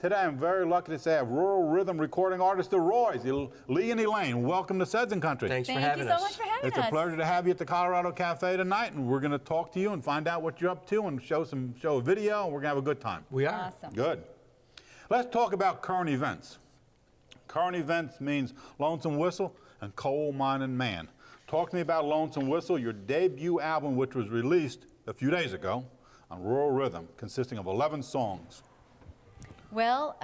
Today I'm very lucky to say I have rural rhythm recording artist the Roys, Lee and Elaine. Welcome to Sudzin Country. Thanks for having us. Thank you so much for having us. It's a pleasure to have you at the Colorado Cafe tonight, and we're going to talk to you and find out what you're up to and show a video, and we're going to have a good time. We are. Awesome. Good. Let's talk about current events. Current events means Lonesome Whistle and Coal Mining Man. Talk to me about Lonesome Whistle, your debut album, which was released a few days ago on Rural Rhythm, consisting of 11 songs. Well,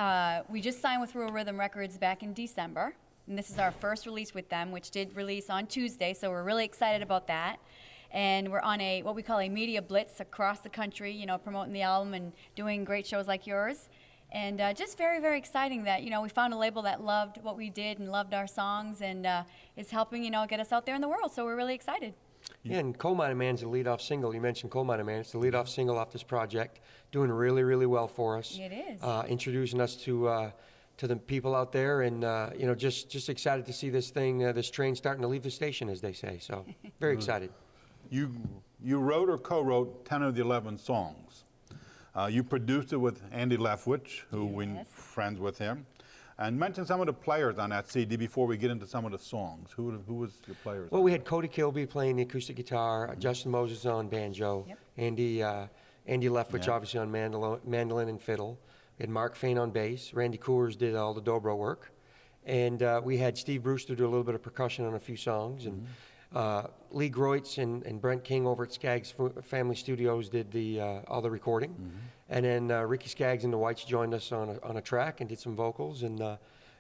we just signed with Rural Rhythm Records back in December, and this is our first release with them, which did release on Tuesday, so we're really excited about that. And we're on what we call a media blitz across the country, you know, promoting the album and doing great shows like yours. And just very, very exciting that, you know, we found a label that loved what we did and loved our songs and is helping, you know, get us out there in the world, so we're really excited. Yeah, and Coal Mining Man's the lead-off single. You mentioned Coal Mining Man. It's the lead-off single off this project. Doing really, really well for us. It is. Introducing us to the people out there, and you know, just excited to see this thing, this train starting to leave the station, as they say. So very excited. You wrote or co-wrote 10 of the 11 songs. You produced it with Andy Leftwich, who we're friends with him. And mention some of the players on that CD before we get into some of the songs. Who was your players? Well, we had Cody Kilby playing the acoustic guitar, Justin Moses on banjo, Andy Leftwich obviously on mandolin and fiddle. We had Mark Fain on bass. Randy Coors did all the dobro work. And we had Steve Brewster do a little bit of percussion on a few songs. And Lee Groitz and Brent King over at Skaggs Family Studios did all the recording. And then Ricky Skaggs and the Whites joined us on a track and did some vocals. And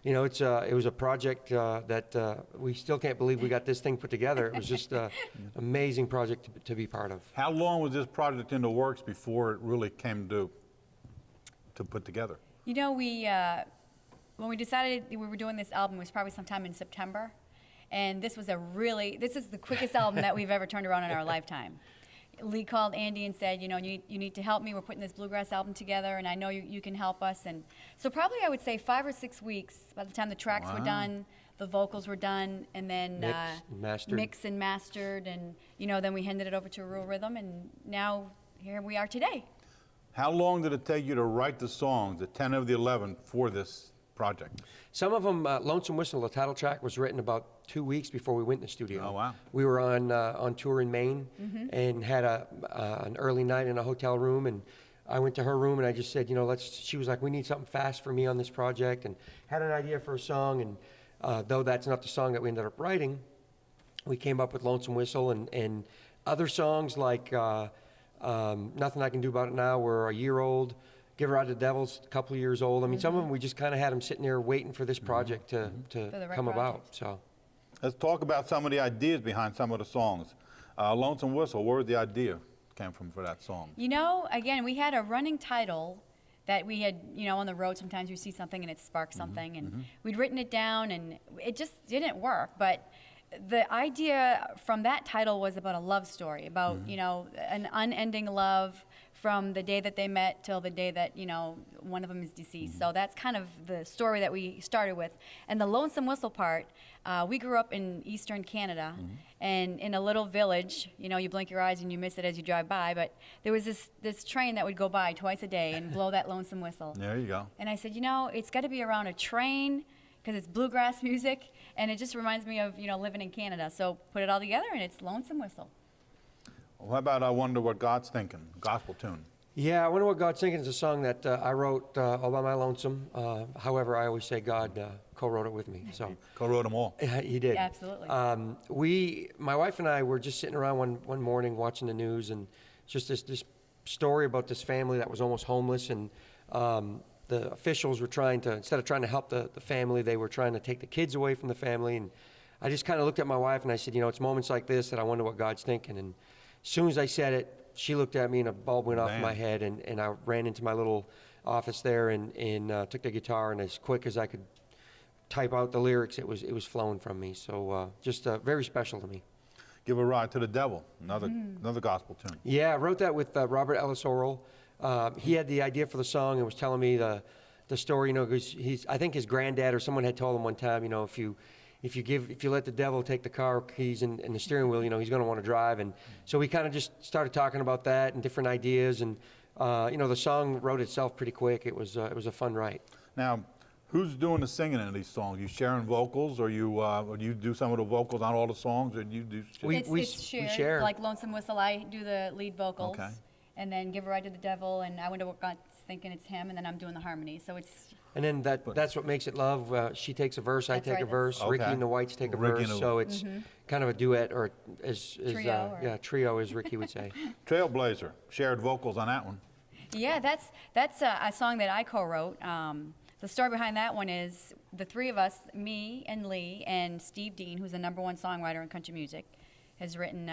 you know, it was a project that we still can't believe we got this thing put together. It was just an amazing project to be part of. How long was this project in the works before it really came to put together? You know, when we decided we were doing this album, it was probably sometime in September. And this is the quickest album that we've ever turned around in our lifetime. Lee called Andy and said, you know, you need to help me. We're putting this bluegrass album together, and I know you can help us. And so probably I would say 5 or 6 weeks by the time the tracks were done, the vocals were done, and then mixed and mastered, and you know, then we handed it over to Rural Rhythm, and now here we are today. How long did it take you to write the songs, the 10 of the 11, for this project? Some of them, Lonesome Whistle, the title track, was written about 2 weeks before we went in the studio. Oh, wow. We were on tour in Maine and had an early night in a hotel room, and I went to her room and I just said, you know, she was like, we need something fast for me on this project, and had an idea for a song, and though that's not the song that we ended up writing, we came up with Lonesome Whistle, and other songs like Nothing I Can Do About It Now were a year old. Give Her Out to the Devil's a couple of years old. I mean, some of them we just kind of had them sitting there waiting for this project to come about. So, let's talk about some of the ideas behind some of the songs. Lonesome Whistle, where did the idea came from for that song? You know, again, we had a running title that we had, you know, on the road. Sometimes you see something and it sparks something, and we'd written it down, and it just didn't work. But the idea from that title was about a love story, about you know, an unending love from the day that they met till the day that, you know, one of them is deceased. So that's kind of the story that we started with. And the Lonesome Whistle part, we grew up in eastern Canada, and in a little village, you know, you blink your eyes and you miss it as you drive by, but there was this train that would go by twice a day and blow that lonesome whistle. There you go. And I said, you know, it's got to be around a train, because it's bluegrass music, and it just reminds me of, you know, living in Canada. So put it all together, and it's Lonesome Whistle. Well, how about I Wonder What God's Thinking, gospel tune? yeah, I Wonder What God's Thinking is a song that I wrote all by my lonesome. However, I always say God co-wrote it with me. So Co-wrote them all. he did. Yeah, absolutely. My wife and I were just sitting around one morning watching the news, and just this story about this family that was almost homeless, and the officials were instead of trying to help the family, they were trying to take the kids away from the family. And I just kind of looked at my wife and I said, you know, it's moments like this that I wonder what God's thinking. And as soon as I said it, she looked at me and a bulb went off my head, and I ran into my little office there and took the guitar, and as quick as I could type out the lyrics, it was flowing from me. So just very special to me. Give a Ride to the Devil, another gospel tune. Yeah, I wrote that with Robert Ellis Oral. He had the idea for the song and was telling me the story. You know, because I think his granddad or someone had told him one time, you know, if you let the devil take the car keys and the steering wheel, you know, he's going to want to drive. And so we kind of just started talking about that and different ideas. And the song wrote itself pretty quick. It was a fun write. Now, who's doing the singing in these songs? You sharing vocals, or do you do some of the vocals on all the songs, or do you do? It's shared. share. Like Lonesome Whistle, I do the lead vocals. Okay. And then Give a Ride to the Devil, and I Wonder What God's Thinking, it's him, and then I'm doing the harmony. So it's, And then that's what makes it love. She takes a verse, I That's take right, a verse. that's- Ricky Okay. and the Whites take a Ricky verse. and the- So it's kind of a duet, or Trio, or- trio, as Ricky would say. Trailblazer, shared vocals on that one. yeah, that's a song that I co-wrote. The story behind that one is the three of us, me and Lee and Steve Dean, who's the #1 songwriter in country music, has written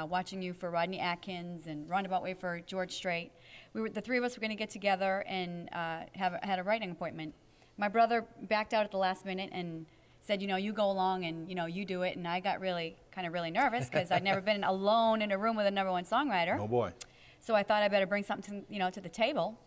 Watching You for Rodney Atkins and Roundabout Way for George Strait. The three of us were going to get together and had a writing appointment. My brother backed out at the last minute and said, you go along and, you do it. And I got really nervous because I'd never been alone in a room with a #1 songwriter. Oh boy. So I thought I better bring something, to the table.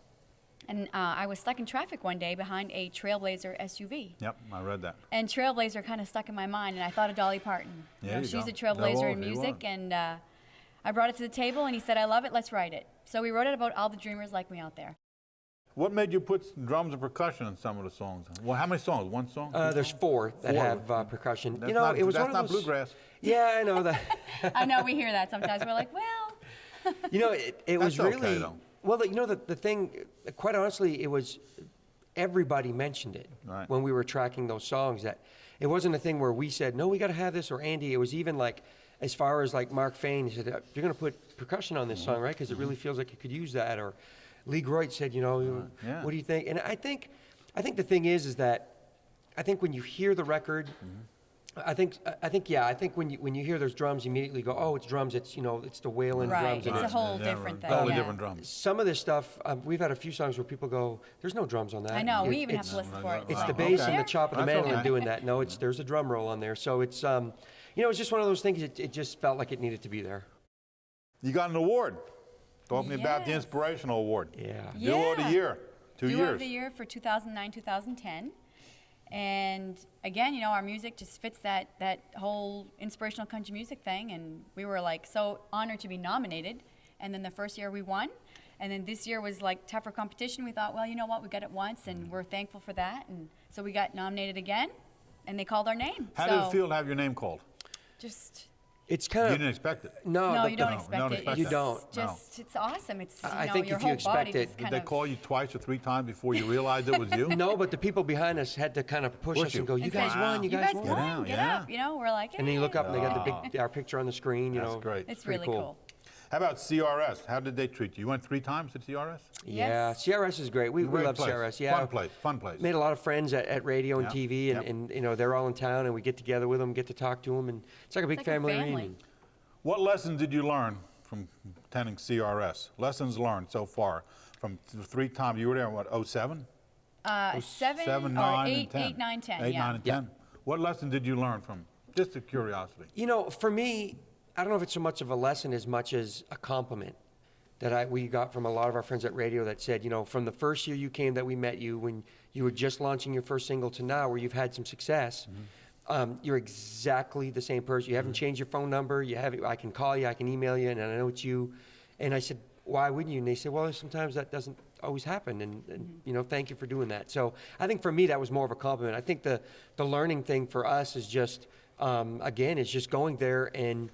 And I was stuck in traffic one day behind a Trailblazer SUV. Yep, I read that. And Trailblazer kind of stuck in my mind, and I thought of Dolly Parton. Yeah, you She's go. a trailblazer There in was, music, there and I brought it to the table, and he said, I love it, let's write it. So we wrote it about all the dreamers like me out there. What made you put drums and percussion in some of the songs? Well, how many songs? One song? There's 4 that 4. have percussion. That's it was that's one not of those. bluegrass. Yeah, I know that. I know we hear that sometimes. We're like, well, It was That's okay, really though. well. The thing, quite honestly, it was everybody mentioned it Right. when we were tracking those songs. That it wasn't a thing where we said, no, we got to have this, or Andy. It was even like, as far as like Mark Fain, he said, you're going to put percussion on this song, right? Because it really feels like you could use that. Or Lee Groit said, Yeah. what do you think? And I think the thing is that I think when you hear the record. I think when you hear those drums, you immediately go, oh, it's drums. It's it's the wailing right, drums. it's and a whole Yeah, different thing. totally yeah. different drums. some of this stuff, we've had a few songs where people go, there's no drums on that. I know, we even have It's- to listen for it. It's Wow, the bass okay. and the chop of the That's mandolin okay. doing that. No, there's a drum roll on there. So it's, it's just one of those things. It just felt like it needed to be there. You got an award. Talk to me about the Yes. Inspirational Award. Yeah. Duo of the Yeah. Year. 2 Duo years. of the Year for 2009, 2010. And again, our music just fits that whole inspirational country music thing. And we were like so honored to be nominated. And then the first year we won. And then this year was like tougher competition. We thought, well, you know what, we got it once and we're thankful for that. And so we got nominated again and they called our name. How so did it feel to have your name called? Just, It's You kind didn't of, expect it. no, you don't no, expect don't it. expect It's that. You don't, just, it's awesome. It's, I think your if you whole body expect it- just Did kind they of. call you twice or 3 times before you realized it was you? no, but the people behind us had to kind of push Push us you. and go, you and guys say, won, you guys won. Get out, Get yeah. up. We're like, And then you look up and they got Oh. our picture on the screen, That's great. It's pretty really cool. How about CRS? How did they treat you? You went 3 times to CRS? Yeah, Yes. CRS is great. We Great love place. CRS. Yeah, Fun place. Made a lot of friends at radio and Yep, TV, and, yep. and they're all in town, and we get together with them, get to talk to them, and it's like a big like a family family. reunion. What lessons did you learn from attending CRS? Lessons learned so far from the 3 times you were there. What? 07? 7, 7, or 9, 8, and 10. 8, 9, 10. 8, yeah. 9, and 10. What lesson did you learn from? Just a curiosity. For me, I don't know if it's so much of a lesson as much as a compliment that we got from a lot of our friends at radio that said, from the first year you came that we met you, when you were just launching your first single to now where you've had some success, you're exactly the same person. You haven't changed your phone number. I can call you, I can email you, and I know it's you. And I said, why wouldn't you? And they said, well, sometimes that doesn't always happen, and thank you for doing that. So I think for me that was more of a compliment. I think the learning thing for us is just, again, it's just going there and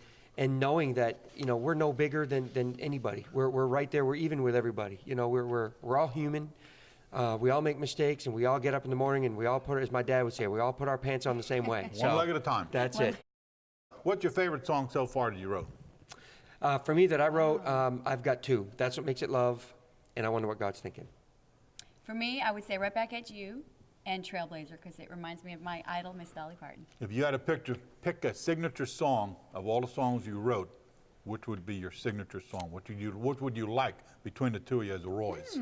knowing that we're no bigger than anybody. We're right there. We're even with everybody. We're all human. We all make mistakes, and we all get up in the morning, and we all put, as my dad would say, we all put our pants on the same way. One leg at a time. That's it. What's your favorite song so far that you wrote? For me, that I wrote, I've got 2. That's What Makes It Love, and I Wonder What God's Thinking. For me, I would say Right Back at You and Trailblazer because it reminds me of my idol, Miss Dolly Parton. If you had to pick a signature song of all the songs you wrote, which would be your signature song? What would you like between the two of you as the Roys?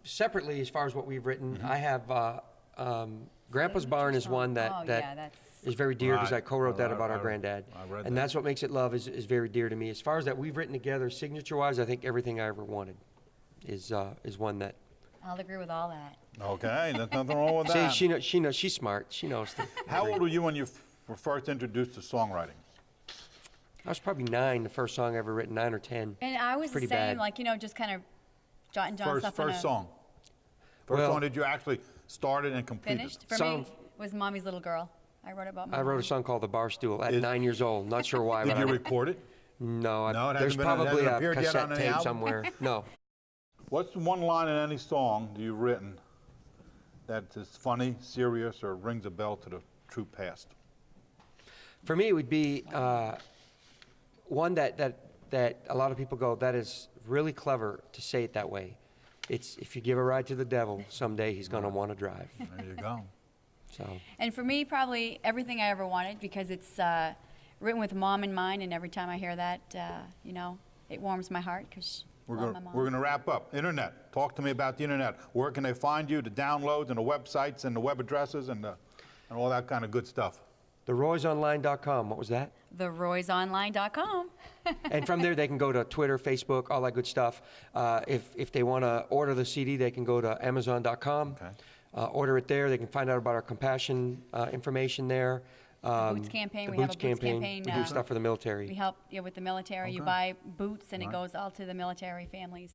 Separately, as far as what we've written, I have Grandpa's Barn is one that, Oh, that yeah, that's. is very dear because I Right. co-wrote that about I our granddad. read that. And That's What Makes It Love is very dear to me. As far as that we've written together, signature-wise, I think Everything I Ever Wanted is one that. I'll agree with all that. Okay, there's nothing wrong with See, that. she knows, she's smart. She knows. How old were you when you were first introduced to songwriting? I was probably 9, the first song I ever written, 9 or 10. And I was the Pretty same, bad. like, just kind of jotting down stuff on First a song. First Well- song that you actually started and completed. finished. For Song- me, was Mommy's Little Girl. I wrote about my I wrote a mom. song called The Bar Stool at Is- 9 years old. Not sure why, Did but you record it? no, No, it there's hasn't been- it probably hasn't a appeared yet cassette on any tape album? somewhere. No. What's one line in any song that you've written that is funny, serious, or rings a bell to the true past? For me, it would be one that a lot of people go, that is really clever to say it that way. It's, if you give a ride to the devil, someday he's going to want to drive. There you go. So, And for me, probably everything I ever wanted, because it's written with Mom in mind, and every time I hear that, it warms my heart, because We're I love going my mom. to wrap up. Internet. Talk to me about the internet. Where can they find you, the downloads and the websites and the web addresses and all that kind of good stuff? theroysonline.com, what was that? TheRoysOnline.com. And from there, they can go to Twitter, Facebook, all that good stuff. If they want to order the CD, they can go to Amazon.com. Okay. Order it there. They can find out about our compassion information there. Boots campaign. The We have a Boots Boots campaign. campaign. We do stuff for the military. We help with the military. You Okay. buy boots, and it Right. goes out to the military families.